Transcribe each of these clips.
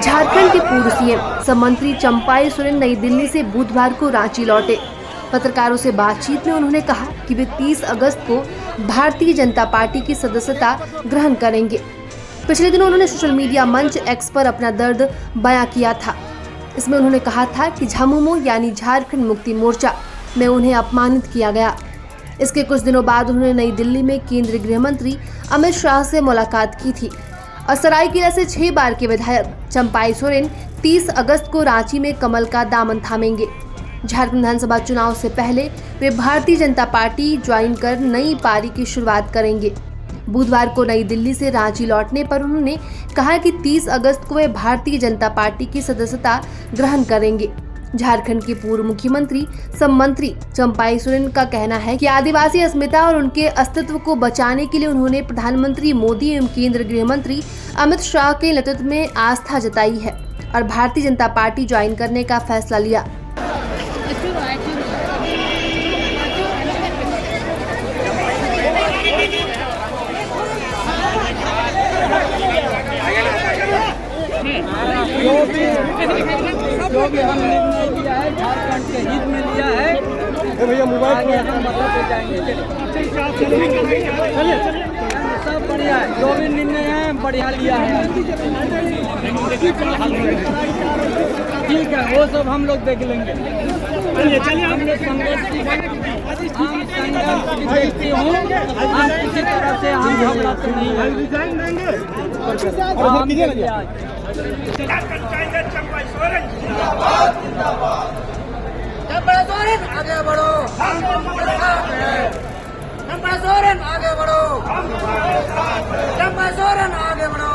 झारखंड के पूर्व सीएम सब मंत्री चंपाई सोरेन नई दिल्ली से बुधवार को रांची लौटे। पत्रकारों से बातचीत में उन्होंने कहा कि वे 30 अगस्त को भारतीय जनता पार्टी की सदस्यता ग्रहण करेंगे। पिछले दिनों उन्होंने सोशल मीडिया मंच एक्स पर अपना दर्द बयां किया था। इसमें उन्होंने कहा था कि झामुमो यानी झारखंड मुक्ति मोर्चा में उन्हें अपमानित किया गया। इसके कुछ दिनों बाद उन्होंने नई दिल्ली में केंद्रीय गृह मंत्री अमित शाह से मुलाकात की थी और सरायकेला से 6 बार के विधायक चंपाई सोरेन 30 अगस्त को रांची में कमल का दामन थामेंगे। झारखंड विधानसभा चुनाव से पहले वे भारतीय जनता पार्टी ज्वाइन कर नई पारी की शुरुआत करेंगे। बुधवार को नई दिल्ली से रांची लौटने पर उन्होंने कहा कि 30 अगस्त को वे भारतीय जनता पार्टी की सदस्यता ग्रहण करेंगे। झारखंड के पूर्व मुख्यमंत्री सब मंत्री चंपाई सोरेन का कहना है कि आदिवासी अस्मिता और उनके अस्तित्व को बचाने के लिए उन्होंने प्रधानमंत्री मोदी एवं केंद्रीय गृह मंत्री अमित शाह के नेतृत्व में आस्था जताई है और भारतीय जनता पार्टी ज्वाइन करने का फैसला लिया। जो भी हम निर्णय लिया है झारखंड के हित में लिया है। भैया मोबाइल पे जाएंगे। सब बढ़िया है, जो भी निर्णय है बढ़िया लिया है। ठीक है, वो सब हम लोग देख लेंगे। हम लोग संघर्ष की व्यक्ति हूँ, हम किसी तरह से हम घबराते नहीं हैं। चंपाई सोरेन आगे बढ़ो, चंपाई सोरेन आगे बढ़ो, चंपाई सोरेन आगे बढ़ो।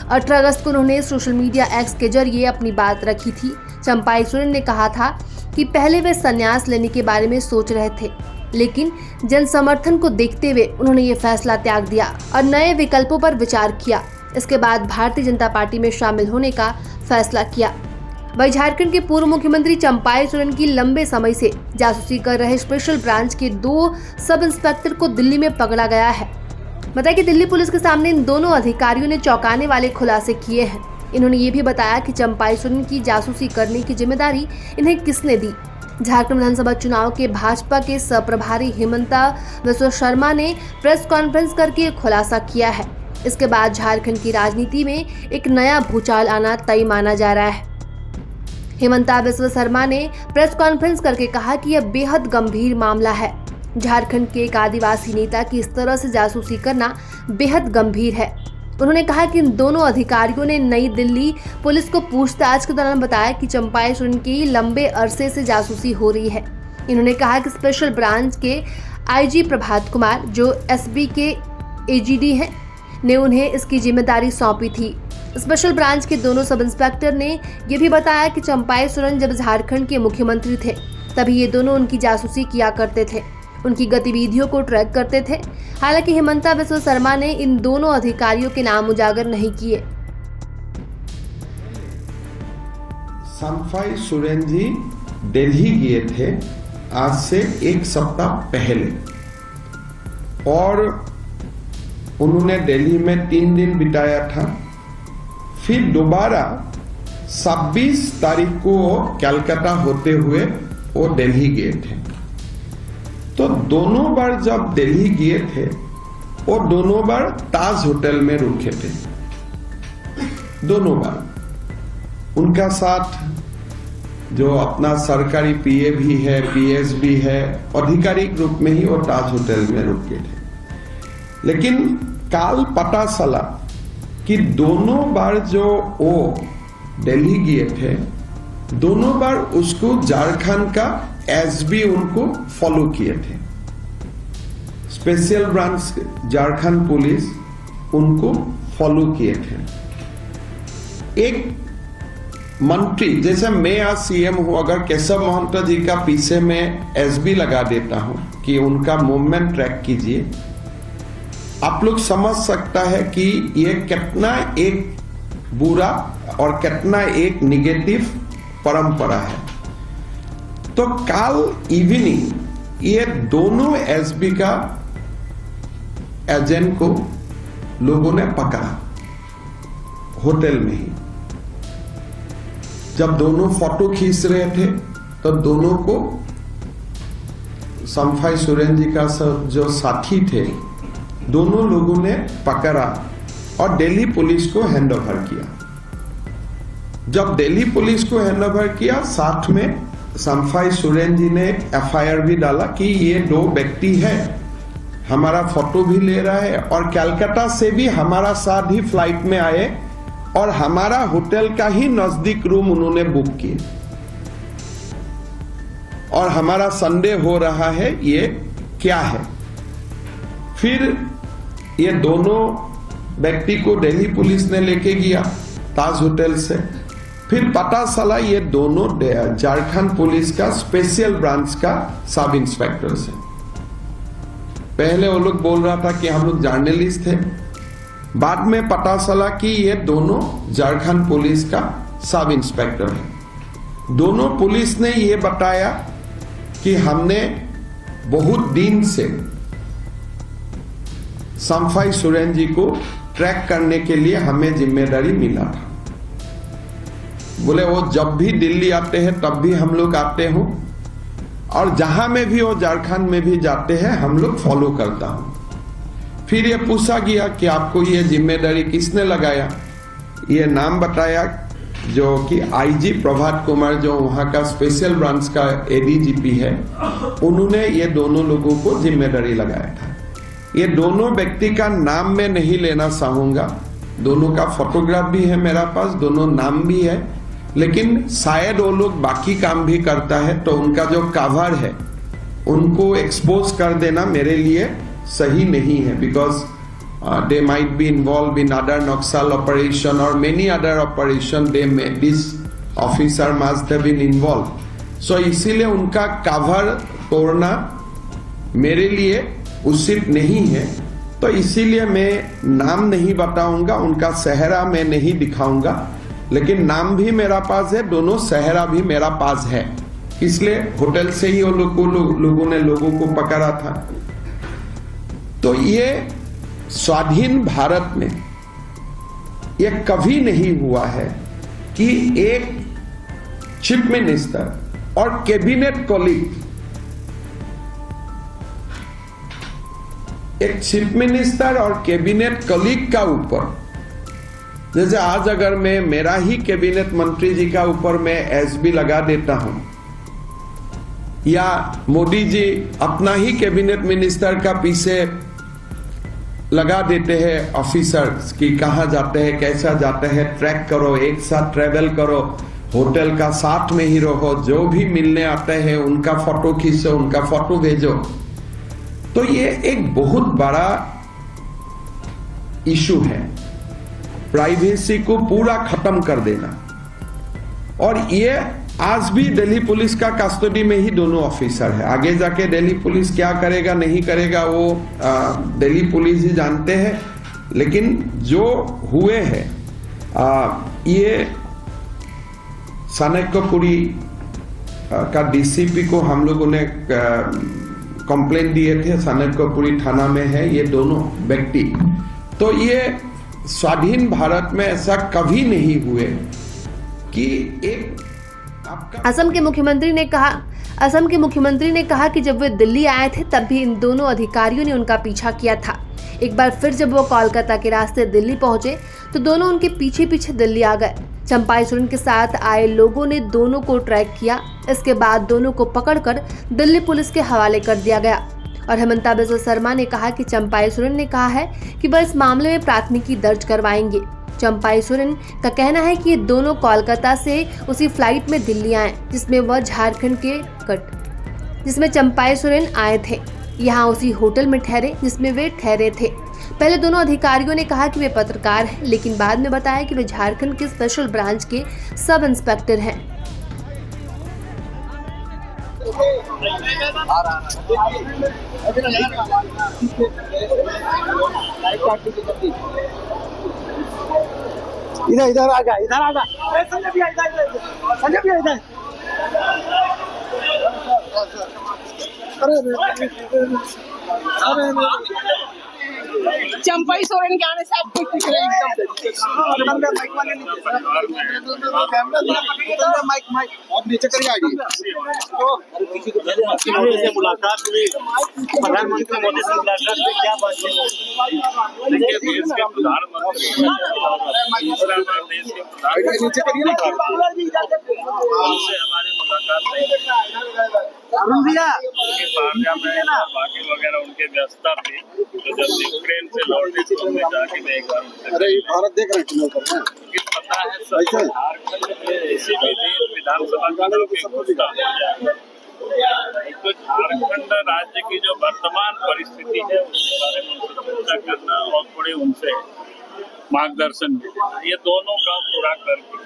18 अगस्त को उन्होंने सोशल मीडिया एक्स के जरिए अपनी बात रखी थी। चंपाई सोरेन ने कहा था कि पहले वे संन्यास लेने के बारे में सोच रहे थे, लेकिन जन समर्थन को देखते हुए उन्होंने ये फैसला त्याग दिया और नए विकल्पों पर विचार किया। इसके बाद भारतीय जनता पार्टी में शामिल होने का फैसला किया। वही झारखंड के पूर्व मुख्यमंत्री चंपाई सोरेन की लंबे समय से जासूसी कर रहे स्पेशल ब्रांच के 2 सब इंस्पेक्टर को दिल्ली में पकड़ा गया है। बताया कि दिल्ली पुलिस के सामने इन दोनों अधिकारियों ने चौंकाने वाले खुलासे किए हैं। इन्होंने ये भी बताया कि चंपाई सोरेन की जासूसी करने की जिम्मेदारी इन्हें किसने दी। झारखंड विधानसभा चुनाव के भाजपा के सह-प्रभारी हेमंता बिस्वा शर्मा ने प्रेस कॉन्फ्रेंस करके खुलासा किया है। इसके बाद झारखंड की राजनीति में एक नया भूचाल आना तय माना जा रहा है। हेमंता बिस्वा शर्मा ने प्रेस कॉन्फ्रेंस करके कहा कि यह बेहद गंभीर मामला है। झारखंड के एक आदिवासी नेता की इस तरह से जासूसी करना बेहद गंभीर है। उन्होंने कहा कि इन दोनों अधिकारियों ने नई दिल्ली पुलिस को पूछताछ के दौरान बताया कि चंपाई सोरेन की लंबे अरसे से जासूसी हो रही है। इन्होंने कहा कि स्पेशल ब्रांच के आईजी प्रभात कुमार, जो एसबी के एजीडी हैं, ने उन्हें इसकी जिम्मेदारी सौंपी थी। स्पेशल ब्रांच के दोनों सब इंस्पेक्टर ने यह भी बताया कि चंपाई सोरेन जब झारखंड के मुख्यमंत्री थे तभी ये दोनों उनकी जासूसी किया करते थे, उनकी गतिविधियों को ट्रैक करते थे। हालांकि हेमंता बिस्वा शर्मा ने इन दोनों अधिकारियों के नाम उजागर नहीं किए। चंपाई सोरेन जी दिल्ली गए थे आज से 1 सप्ताह पहले और उन्होंने दिल्ली में 3 दिन बिताया था। फिर दोबारा 26 तारीख को कलकत्ता होते हुए वो दिल्ली गए थे। तो दोनों बार जब दिल्ली गए थे वो दोनों बार ताज होटल में रुके थे। दोनों बार उनका साथ जो अपना सरकारी पीए भी है, पीएस भी है, आधिकारिक रूप में ही वो ताज होटल में रुके थे। लेकिन काल पता चला कि दोनों बार जो वो दिल्ली गए थे, दोनों बार उसको झारखंड का एसबी उनको फॉलो किए थे। स्पेशल ब्रांच झारखंड पुलिस उनको फॉलो किए थे। एक मंत्री जैसे मैं आज सीएम हूं, अगर केशव महंत जी का पीछे में एसबी लगा देता हूं कि उनका मूवमेंट ट्रैक कीजिए, आप लोग समझ सकता है कि ये कितना एक बुरा और कितना एक निगेटिव परंपरा है। तो कल इवनिंग ये दोनों एसबी का एजेंट को लोगों ने पकड़ा होटल में ही। जब दोनों फोटो खींच रहे थे तो दोनों को संफाई सोरेन जी का जो साथी थे, दोनों लोगों ने पकड़ा और दिल्ली पुलिस को हैंडओवर किया। जब दिल्ली पुलिस को हैंडओवर किया, साथ में संफाई सोरेन जी ने एफआईआर भी डाला कि ये 2 व्यक्ति है, हमारा फोटो भी ले रहा है और कलकत्ता से भी हमारा साथ ही फ्लाइट में आए और हमारा होटल का ही नजदीक रूम उन्होंने बुक किए और हमारा संदेह हो रहा है ये क्या है। फिर ये दोनों व्यक्ति को दिल्ली पुलिस ने लेके गया ताज होटल से। फिर पता चला ये दोनों झारखंड पुलिस का स्पेशल ब्रांच का सब इंस्पेक्टर है। पहले वो लोग बोल रहा था कि हम लोग जर्नलिस्ट थे, बाद में पता चला कि ये दोनों झारखंड पुलिस का सब इंस्पेक्टर है। दोनों पुलिस ने ये बताया कि हमने बहुत दिन से संफाई सोरेन जी को ट्रैक करने के लिए हमें जिम्मेदारी मिला था। बोले वो जब भी दिल्ली आते हैं तब भी हम लोग आते हो और जहां में भी वो झारखंड में भी जाते हैं हम लोग फॉलो करता हूं। फिर ये पूछा गया कि आपको ये जिम्मेदारी किसने लगाया। ये नाम बताया जो कि आईजी प्रभात कुमार, जो वहां का स्पेशल ब्रांच का एडीजीपी है, उन्होंने ये दोनों लोगों को जिम्मेदारी लगाया था। ये दोनों व्यक्ति का नाम मैं नहीं लेना चाहूंगा, दोनों का फोटोग्राफ भी है मेरा पास, दोनों नाम भी है, लेकिन शायद वो लोग बाकी काम भी करता है तो उनका जो कवर है उनको एक्सपोज कर देना मेरे लिए सही नहीं है, because they might be involved in other Naxal operation or many other operation this officer must have been involved. So इसीलिए उनका कवर तोड़ना मेरे लिए उचित नहीं है, तो इसीलिए मैं नाम नहीं बताऊंगा, उनका चेहरा मैं नहीं दिखाऊंगा, लेकिन नाम भी मेरा पास है, दोनों चेहरा भी मेरा पास है। इसलिए होटल से ही वो लोगों ने लोगों को पकड़ा था। तो ये स्वाधीन भारत में ये कभी नहीं हुआ है कि एक चीफ मिनिस्टर और कैबिनेट कॉलीग, एक चीफ मिनिस्टर और कैबिनेट कॉलीग का ऊपर, जैसे आज अगर मैं मेरा ही कैबिनेट मंत्री जी का ऊपर मैं एसबी लगा देता हूं, या मोदी जी अपना ही कैबिनेट मिनिस्टर का पीछे लगा देते हैं ऑफिसर्स कि कहां जाते हैं, कैसा जाते हैं, ट्रैक करो, एक साथ ट्रेवल करो, होटल का साथ में ही रहो, जो भी मिलने आते हैं उनका फोटो खींचो, उनका फोटो भेजो। तो ये एक बहुत बड़ा इशू है, प्राइवेसी को पूरा खत्म कर देना। और ये आज भी दिल्ली पुलिस का कस्टडी में ही दोनों ऑफिसर है। आगे जाके दिल्ली पुलिस क्या करेगा नहीं करेगा वो दिल्ली पुलिस ही जानते हैं, लेकिन जो हुए हैं ये चाणक्यपुरी का डीसीपी को हम लोगों ने कंप्लेंट दिए थे, चाणक्यपुरी थाना में है ये दोनों व्यक्ति। तो ये स्वाधीन भारत में ऐसा कभी नहीं हुए कि एक असम के मुख्यमंत्री ने कहा कि जब वे दिल्ली आए थे तब भी इन दोनों अधिकारियों ने उनका पीछा किया था। एक बार फिर जब वो कोलकाता के रास्ते दिल्ली पहुंचे तो दोनों उनके पीछे पीछे दिल्ली आ गए। चंपाई सोरेन के साथ आए लोगों ने दोनों को ट्रैक किया। इसके बाद दोनों को पकड़कर दिल्ली पुलिस के हवाले कर दिया गया। और हेमंता बिस्वा शर्मा ने कहा कि चंपाई सोरेन ने कहा है कि वह इस मामले में प्राथमिकी दर्ज करवाएंगे। चंपाई सोरेन का कहना है कि ये दोनों कोलकाता से उसी फ्लाइट में दिल्ली आए जिसमें वह झारखंड के जिसमें चंपाई सोरेन आए थे, यहाँ उसी होटल में ठहरे जिसमें वे ठहरे थे। पहले दोनों अधिकारियों ने कहा कि वे पत्रकार हैं, लेकिन बाद में बताया कि वे झारखंड के स्पेशल ब्रांच के सब इंस्पेक्टर हैं। इधर आ जा संजय भैया, संजय भैया इधर। अरे चंपाई सोरेन के आने से आप खुश दिख रहे हैं एकदम। नीचे करिए आइए। मोदी से मुलाकात हुई, प्रधानमंत्री मोदी से मुलाकात हुई, क्या बात है? देखिए, देश के प्रधानमंत्री नीचे करिए ना। उनसे हमारी मुलाकात नहीं बाकी वगैरह उनके व्यस्तता थी। तो जब यूक्रेन से लौटे तो हमने जाके मैं एक बार अरे भारत देख रहे हैं क्योंकि पता है सब झारखंड में इसी भी दिन विधानसभा चुनाव की घोषणा हो जाएगी। तो झारखंड राज्य की जो वर्तमान परिस्थिति है उसके बारे में उनसे चर्चा करना और थोड़े उनसे मार्गदर्शन देना, ये दोनों काम पूरा करके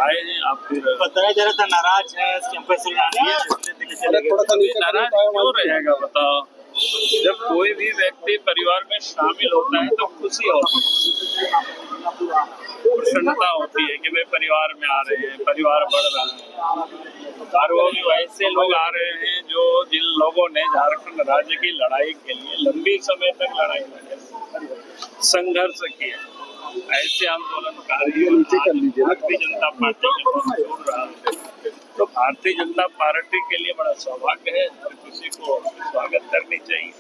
आए हैं। आप फिर बताया जा रहा था नाराज है नाराज क्यों रहेगा बताओ? जब कोई भी व्यक्ति परिवार में शामिल होता है तो खुशी होती है, प्रसन्नता होती है कि वे परिवार में आ रहे हैं, परिवार बढ़ रहा है। और वो भी वैसे लोग आ रहे हैं जो जिन लोगों ने झारखंड राज्य की लड़ाई के लिए लंबी समय तक लड़ाई संघर्ष किया। ऐसे आंदोलनकारी भारतीय जनता पार्टी के जोड़ रहा है। तो भारतीय जनता पार्टी के लिए बड़ा सौभाग्य है, हर किसी को स्वागत करनी चाहिए।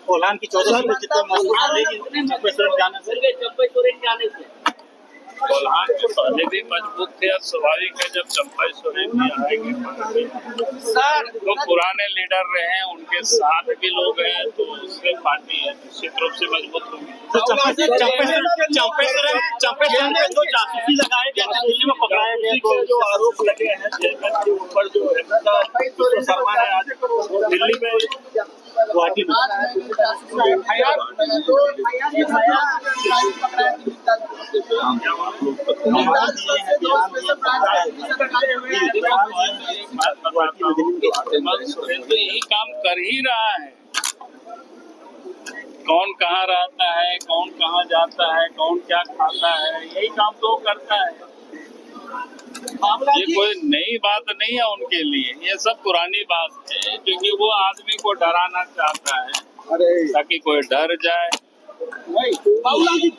कोल्हान की 14 सीटें जितने मजबूत बनेगी चंपाई सोरेन जाने से। कोल्हान जो पहले भी मजबूत थे और स्वाभाविक है जब चंपाई सोरेन भी आएंगे तो पुराने लीडर रहे हैं, उनके साथ भी लोग हैं, तो उससे पार्टी निश्चित रूप से मजबूत होगी। तो चंपाई सोरेन पे जो जासूसी लगाए गए, दिल्ली में पकड़ाए गए, तो जो आरोप लगे हैं चेयरमैन के ऊपर, जो शर्मा है आज दिल्ली में गुवाहाटी में यही काम कर ही रहा है। कौन कहाँ रहता है, कौन कहाँ जाता है, कौन क्या खाता है, यही काम तो करता है। ये कोई नई बात नहीं है उनके लिए, ये सब पुरानी बात है, क्योंकि वो आदमी को डराना चाहता है ताकि कोई डर जाए।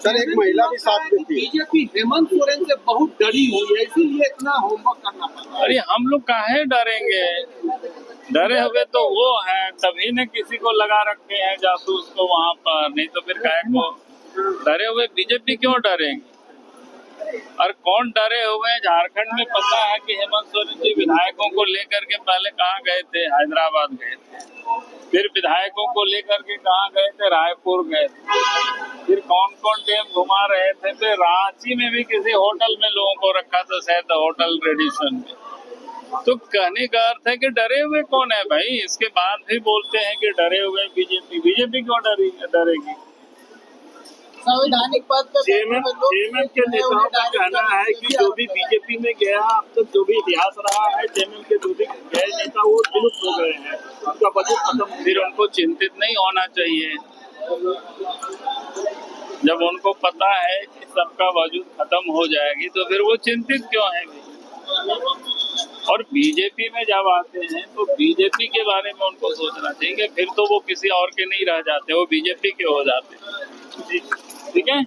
सर एक महिला भी साथ में थी। बीजेपी हेमंत सोरेन से बहुत डरी हुई है, इसीलिए इतना होमवर्क करना पड़ता है। अरे हम लोग काहे डरेंगे? डरे हुए तो वो हैं, तभी ने किसी को लगा रखे हैं जासूस को वहाँ पर, नहीं तो फिर काहे को डरे हुए? बीजेपी क्यों डरेंगे? और कौन डरे हुए हैं? झारखंड में पता है कि हेमंत सोरेन जी विधायकों को लेकर के पहले कहाँ गए थे? हैदराबाद गए थे। फिर विधायकों को लेकर के कहाँ गए थे? रायपुर गए थे। फिर कौन कौन टीम घुमा रहे थे? फिर रांची में भी किसी होटल में लोगों को रखा था, शायद होटल रेडिशन में। तो कहने का अर्थ है कि डरे हुए कौन है भाई? इसके बाद भी बोलते हैं कि डरे हुए बीजेपी क्यों डरेगी? संवैधानिक पद पे जेएमएम के नेताओं का कहना है कि जो भी बीजेपी में गया, अब तक जो भी इतिहास रहा है, जेएमएम के जो भी गए नेता वो विलुप्त हो गए हैं, उनका वजूद खत्म। फिर उनको चिंतित नहीं होना चाहिए। जब उनको पता है कि सबका वजूद खत्म हो जाएगी तो फिर वो चिंतित क्यों है? और बीजेपी में जब आते हैं तो बीजेपी के बारे में उनको सोचना चाहिए, फिर तो वो किसी और के नहीं रह जाते, वो बीजेपी के हो जाते हैं। ठीक है।